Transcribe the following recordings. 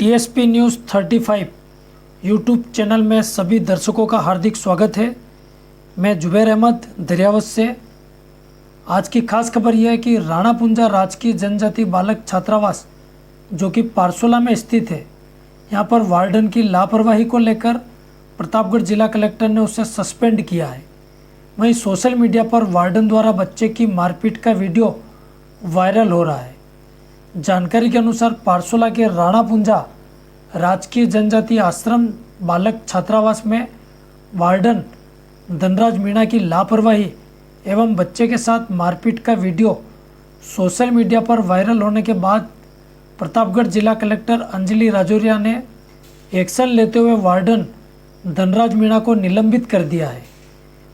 TSP news 35 YouTube channel में सभी दर्शकों का हार्दिक स्वागत है। मैं जुबैर अहमद दरियावत से। आज की खास खबर यह है कि राणा पुंजा राजकीय जनजाति बालक छात्रावास जो कि पारसोला में स्थित है, यहाँ पर वार्डन की लापरवाही को लेकर प्रतापगढ़ जिला कलेक्टर ने उसे सस्पेंड किया है। वहीं सोशल मीडिया पर वार्डन द्वारा बच्चे की मारपीट का वीडियो वायरल हो रहा है। जानकारी के अनुसार पारसोला के राणा पुंजा राजकीय जनजाति आश्रम बालक छात्रावास में वार्डन धनराज मीणा की लापरवाही एवं बच्चे के साथ मारपीट का वीडियो सोशल मीडिया पर वायरल होने के बाद प्रतापगढ़ जिला कलेक्टर अंजलि राजौरिया ने एक्शन लेते हुए वार्डन धनराज मीणा को निलंबित कर दिया है।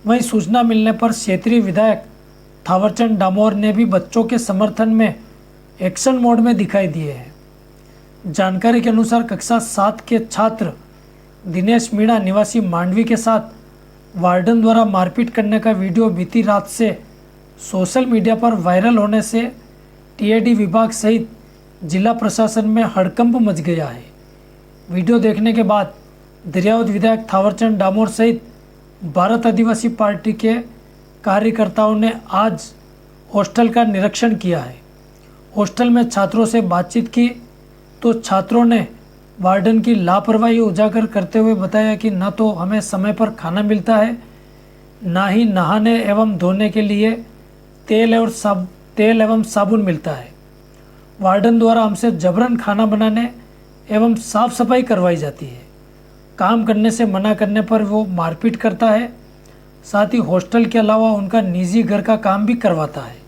वहीं सूचना मिलने पर क्षेत्रीय विधायक थावरचंद डामोर ने भी बच्चों के समर्थन में एक्शन मोड में दिखाई दिए हैं। जानकारी के अनुसार कक्षा 7 के छात्र दिनेश मीणा निवासी मांडवी के साथ वार्डन द्वारा मारपीट करने का वीडियो बीती रात से सोशल मीडिया पर वायरल होने से टीएडी विभाग सहित जिला प्रशासन में हड़कंप मच गया है। वीडियो देखने के बाद दरियावत विधायक थावरचंद डामोर सहित भारत आदिवासी पार्टी के कार्यकर्ताओं ने आज हॉस्टल का निरीक्षण किया है। हॉस्टल में छात्रों से बातचीत की तो छात्रों ने वार्डन की लापरवाही उजागर करते हुए बताया कि न तो हमें समय पर खाना मिलता है, ना ही नहाने एवं धोने के लिए तेल एवं साबुन मिलता है। वार्डन द्वारा हमसे जबरन खाना बनाने एवं साफ सफाई करवाई जाती है। काम करने से मना करने पर वो मारपीट करता है। साथ ही हॉस्टल के अलावा उनका निजी घर का काम भी करवाता है।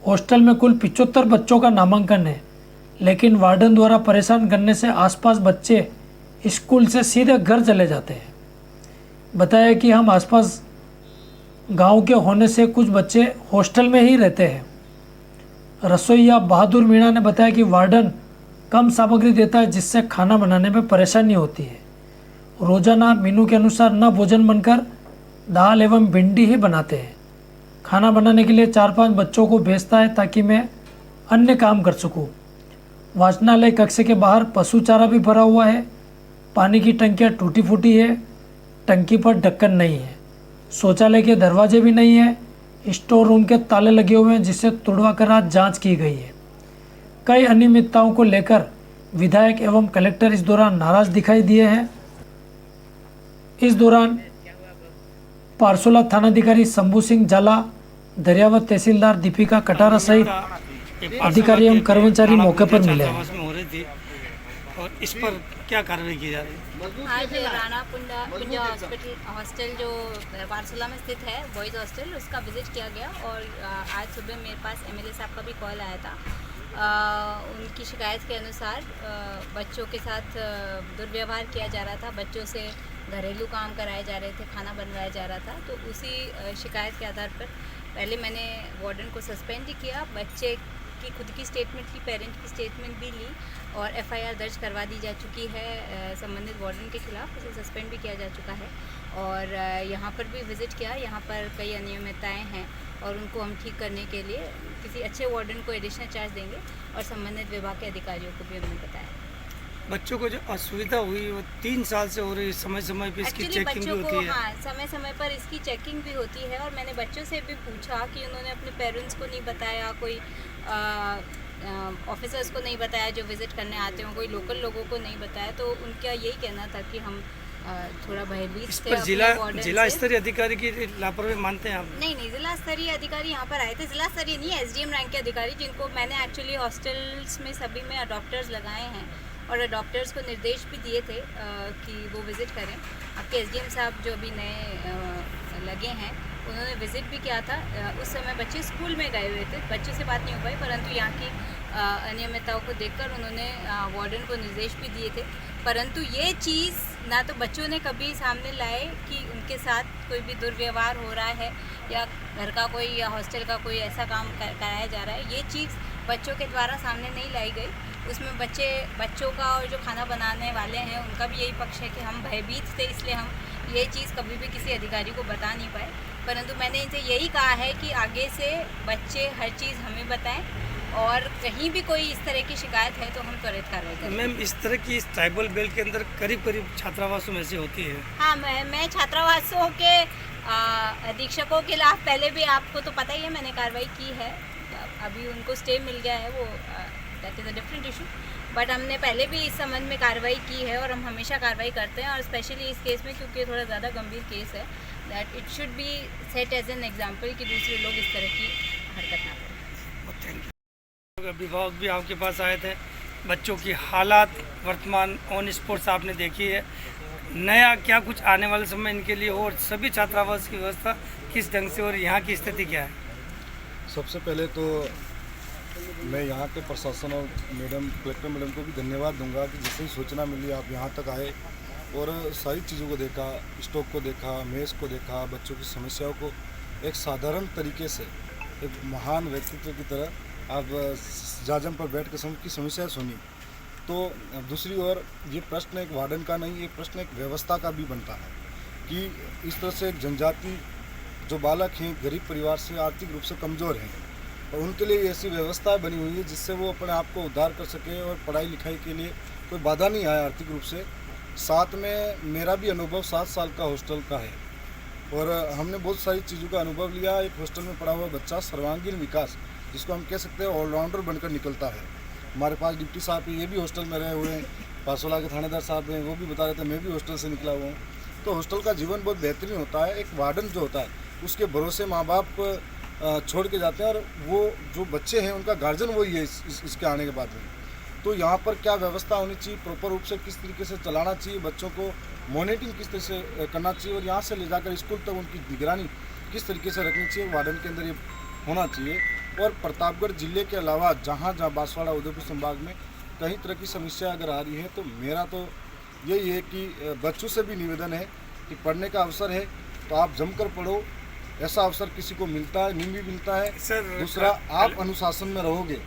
हॉस्टल में कुल 75 बच्चों का नामांकन है, लेकिन वार्डन द्वारा परेशान करने से आसपास बच्चे स्कूल से सीधे घर चले जाते हैं। बताया कि हम आसपास गांव के होने से कुछ बच्चे हॉस्टल में ही रहते हैं। रसोइया बहादुर मीणा ने बताया कि वार्डन कम सामग्री देता है, जिससे खाना बनाने में परेशानी होती है। रोजाना मेनू के अनुसार न भोजन बनकर दाल एवं भिंडी ही बनाते हैं। खाना बनाने के लिए 4-5 बच्चों को भेजता है ताकि मैं अन्य काम कर सकूं। वाचनालय कक्ष के बाहर पशु चारा भी भरा हुआ है। पानी की टंकियां टूटी फूटी है। टंकी पर ढक्कन नहीं है। शौचालय के दरवाजे भी नहीं है। स्टोर रूम के ताले लगे हुए हैं, जिसे तोड़वा कर आज जाँच की गई है। कई अनियमितताओं को लेकर विधायक एवं कलेक्टर इस दौरान नाराज दिखाई दिए हैं। इस दौरान पारसोला थानाधिकारी शंभू सिंह जाला, दरियावत तहसीलदार दीपिका कटारा सहित अधिकारी एवं कर्मचारी मौके पर मिले हैं। और इस पर क्या कार्रवाई की जा रही है? आज राणा पुंजा हॉस्टल जो पारसोला में स्थित है, बॉयज़ हॉस्टल, उसका विजिट किया गया। और आज सुबह मेरे पास एमएलए साहब का भी कॉल आया था। उनकी शिकायत के अनुसार बच्चों के साथ दुर्व्यवहार किया जा रहा था। बच्चों से घरेलू काम कराए जा रहे थे, खाना बनवाया जा रहा था। तो उसी शिकायत के आधार पर पहले मैंने वार्डन को सस्पेंड किया। बच्चे की खुद की स्टेटमेंट ली, पेरेंट की स्टेटमेंट भी ली और एफआईआर दर्ज करवा दी जा चुकी है संबंधित वार्डन के खिलाफ। उसे सस्पेंड भी किया जा चुका है। और यहाँ पर भी विज़िट किया। यहाँ पर कई अनियमितताएँ हैं और उनको हम ठीक करने के लिए किसी अच्छे वार्डन को एडिशनल चार्ज देंगे और संबंधित विभाग के अधिकारियों को भी हमने बताया। बच्चों को जो असुविधा हुई वो 3 साल से हो रही है। समय समय पर इसकी चेकिंग भी होती है। हाँ, समय समय पर इसकी चेकिंग भी होती है। और मैंने बच्चों से भी पूछा कि उन्होंने अपने पेरेंट्स को नहीं बताया, कोई ऑफिसर्स को नहीं बताया जो विज़िट करने आते हों, कोई लोकल लोगों को नहीं बताया। तो उनका यही कहना था कि हम थोड़ा भयभीत इस थे। पर जिला स्तरीय अधिकारी की लापरवाही मानते हैं आप? नहीं, जिला स्तरीय अधिकारी यहाँ पर आए थे। जिला स्तरीय नहीं, एसडीएम रैंक के अधिकारी, जिनको मैंने एक्चुअली हॉस्टल्स में सभी में अडॉप्टर्स लगाए हैं और अडॉप्टर्स को निर्देश भी दिए थे कि वो विज़िट करें। आपके एसडीएम साहब जो अभी नए लगे हैं, उन्होंने विज़िट भी किया था। उस समय बच्चे स्कूल में गए हुए थे, बच्चों से बात नहीं हो पाई, परंतु यहाँ की अनियमितताओं को देखकर उन्होंने वार्डन को निर्देश भी दिए थे। परंतु ये चीज़ ना तो बच्चों ने कभी सामने लाए कि उनके साथ कोई भी दुर्व्यवहार हो रहा है या घर का कोई या हॉस्टल का कोई ऐसा काम कराया जा रहा है। ये चीज़ बच्चों के द्वारा सामने नहीं लाई गई। उसमें बच्चों का और जो खाना बनाने वाले हैं उनका भी यही पक्ष है कि हम भयभीत थे, इसलिए हम ये चीज़ कभी भी किसी अधिकारी को बता नहीं पाए। परंतु मैंने इनसे यही कहा है कि आगे से बच्चे हर चीज़ हमें बताएं और कहीं भी कोई इस तरह की शिकायत है तो हम त्वरित कार्रवाई करेंगे। मैम, इस तरह की इस ट्राइबल बेल्ट के अंदर करीब करीब छात्रावासों में से होती है। हाँ, मैं छात्रावासों के अधीक्षकों के खिलाफ पहले भी, आपको तो पता ही है, मैंने कार्रवाई की है। अभी उनको स्टे मिल गया है, वो that is a different issue, but हमने पहले भी इस संबंध में कार्रवाई की है और हम हमेशा कार्रवाई करते हैं। और स्पेशली इस केस में, क्योंकि ये थोड़ा ज़्यादा गंभीर केस है, that it should be set as an example कि दूसरे लोग इस तरह की हरकत ना करें। Thank you. अभिभावक भी आपके पास आए थे, बच्चों की हालात वर्तमान ऑन स्पॉट्स आपने देखी है। नया क्या कुछ आने वाले समय इनके लिए और सभी छात्रावास की व्यवस्था किस ढंग से और यहाँ की स्थिति क्या है? सबसे पहले तो मैं यहाँ के प्रशासन और मैडम कलेक्टर मैडम को भी धन्यवाद दूंगा कि जिससे ही सूचना मिली आप यहाँ तक आए और सारी चीज़ों को देखा, स्टॉक को देखा, मेज़ को देखा, बच्चों की समस्याओं को एक साधारण तरीके से एक महान व्यक्तित्व की तरह आप जाजम पर बैठ कर सबकी समस्याएं सुनी। तो दूसरी ओर ये प्रश्न एक वार्डन का नहीं, ये प्रश्न एक व्यवस्था का भी बनता है कि इस तरह से एक जनजाति जो बालक हैं गरीब परिवार से आर्थिक रूप से कमज़ोर हैं और उनके लिए ऐसी व्यवस्था बनी हुई है जिससे वो अपने आप को उद्धार कर सके और पढ़ाई लिखाई के लिए कोई बाधा नहीं आया आर्थिक रूप से। साथ में मेरा भी अनुभव 7 साल का हॉस्टल का है और हमने बहुत सारी चीज़ों का अनुभव लिया। एक हॉस्टल में पढ़ा हुआ बच्चा सर्वांगीण विकास, जिसको हम कह सकते हैं ऑलराउंडर बनकर निकलता है। हमारे पास डिप्टी साहब ये भी हॉस्टल में रहे हुए हैं, पासोला के थानेदार साहब हैं, वो भी बता रहे थे मैं भी हॉस्टल से निकला हुआ हूँ। तो हॉस्टल का जीवन बहुत बेहतरीन होता है। एक वार्डन जो होता है उसके भरोसे माँ बाप छोड़ के जाते हैं और वो जो बच्चे हैं उनका गार्जियन वही है इसके आने के बाद में। तो यहाँ पर क्या व्यवस्था होनी चाहिए, प्रॉपर रूप से किस तरीके से चलाना चाहिए, बच्चों को मॉनिटरिंग किस तरह से करना चाहिए और यहाँ से ले जाकर स्कूल तक उनकी निगरानी किस तरीके से रखनी चाहिए, वार्डन के अंदर ये होना चाहिए। और प्रतापगढ़ जिले के अलावा जहाँ बांसवाड़ा उदयपुर संभाग में कई तरह की समस्या अगर आ रही है तो मेरा तो यही है कि बच्चों से भी निवेदन है कि पढ़ने का अवसर है तो आप जमकर पढ़ो। ऐसा अवसर किसी को मिलता है, नहीं भी मिलता है। सर, दूसरा आप अनुशासन में रहोगे।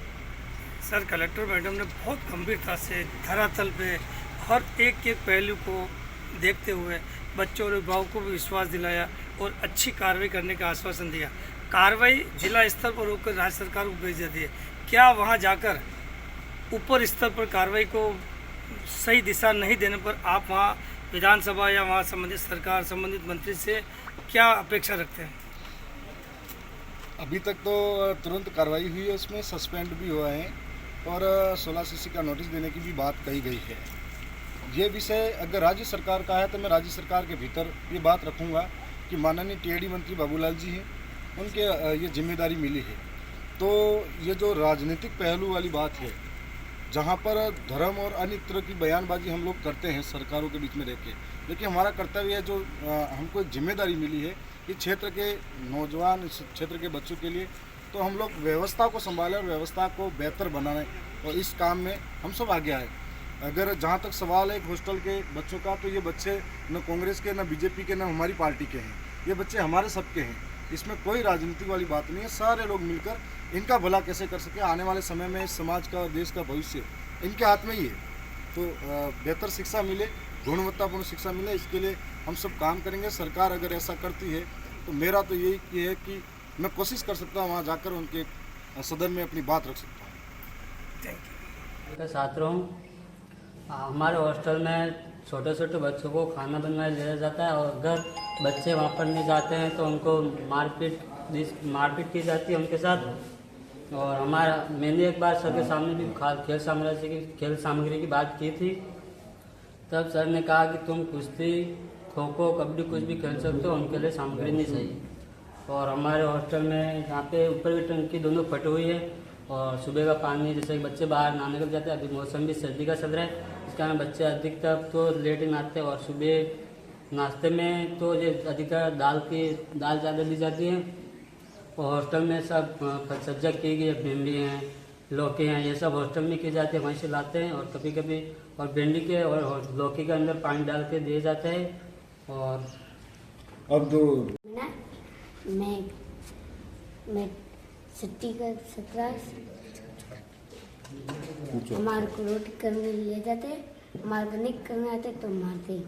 सर, कलेक्टर मैडम ने बहुत गंभीरता से धरातल पे हर एक पहलू को देखते हुए बच्चों और अभिभावकों को भी विश्वास दिलाया और अच्छी कार्रवाई करने का आश्वासन दिया। कार्रवाई जिला स्तर पर होकर राज्य सरकार को भेज देती है। क्या वहां जाकर ऊपर स्तर पर कार्रवाई को सही दिशा नहीं देने पर आप वहां विधानसभा या वहां संबंधित सरकार, संबंधित मंत्री से क्या अपेक्षा रखते हैं? अभी तक तो तुरंत कार्रवाई हुई है, उसमें सस्पेंड भी हुआ है और 16 सीसी का नोटिस देने की भी बात कही गई है। ये विषय अगर राज्य सरकार का है तो मैं राज्य सरकार के भीतर ये बात रखूँगा कि माननीय टीआईडी मंत्री बाबूलाल जी हैं, उनके ये जिम्मेदारी मिली है। तो ये जो राजनीतिक पहलू वाली बात है, जहाँ पर धर्म और अन्य तरह की बयानबाजी हम लोग करते हैं सरकारों के बीच में रह के, लेकिन हमारा कर्तव्य है जो हमको एक जिम्मेदारी मिली है इस क्षेत्र के नौजवान, इस क्षेत्र के बच्चों के लिए, तो हम लोग व्यवस्था को संभालें और व्यवस्था को बेहतर बनाएं और इस काम में हम सब आगे आए। अगर जहाँ तक सवाल है एक हॉस्टल के बच्चों का, तो ये बच्चे न कांग्रेस के, न बीजेपी के, न हमारी पार्टी के हैं। ये बच्चे हमारे सबके हैं, इसमें कोई राजनीति वाली बात नहीं है। सारे लोग मिलकर इनका भला कैसे कर सके, आने वाले समय में इस समाज का और देश का भविष्य इनके हाथ में ही है। तो बेहतर शिक्षा मिले, गुणवत्तापूर्ण शिक्षा मिले, इसके लिए हम सब काम करेंगे। सरकार अगर ऐसा करती है तो मेरा तो यही है कि मैं कोशिश कर सकता हूँ वहाँ जाकर उनके सदन में अपनी बात रख सकता हूँ। Thank you. छात्रों, हमारे हॉस्टल में छोटे छोटे बच्चों को खाना बनवाया दिया जाता है और अगर बच्चे वहाँ पर नहीं जाते हैं तो उनको मारपीट की जाती है उनके साथ। और मैंने एक बार सर के सामने भी खेल सामग्री की बात की थी। तब सर ने कहा कि तुम कुश्ती, खो खो, कबड्डी कुछ भी खेल सकते हो, उनके लिए सामग्री नहीं चाहिए। और हमारे हॉस्टल में यहाँ पे ऊपर की टंकी दोनों फटी हुई है और सुबह का पानी, जैसे बच्चे बाहर नहाने लग जाते हैं, अभी मौसम भी सर्दी का चल रहा है, इस कारण बच्चे अधिकतर तो लेट ही नहाते हैं। और सुबह नाश्ते में तो ये अधिकतर दाल ज़्यादा दी जाती है। और हॉस्टल में सब सब्जियाँ की गई, भिंडी हैं, लौकी हैं, ये सब हॉस्टल में की जाती है, वहीं से लाते हैं। और कभी कभी और भिंडी के और लौकी के अंदर पानी डाल के दिए जाते हैं। और अब तो मैं छुट्टी का 17 हमारे को रोटी करने ले जाते, हमारे को नहीं करने आते तो मारते।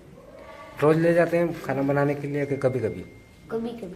रोज ले जाते हैं खाना बनाने के लिए कि कभी कभी? कभी कभी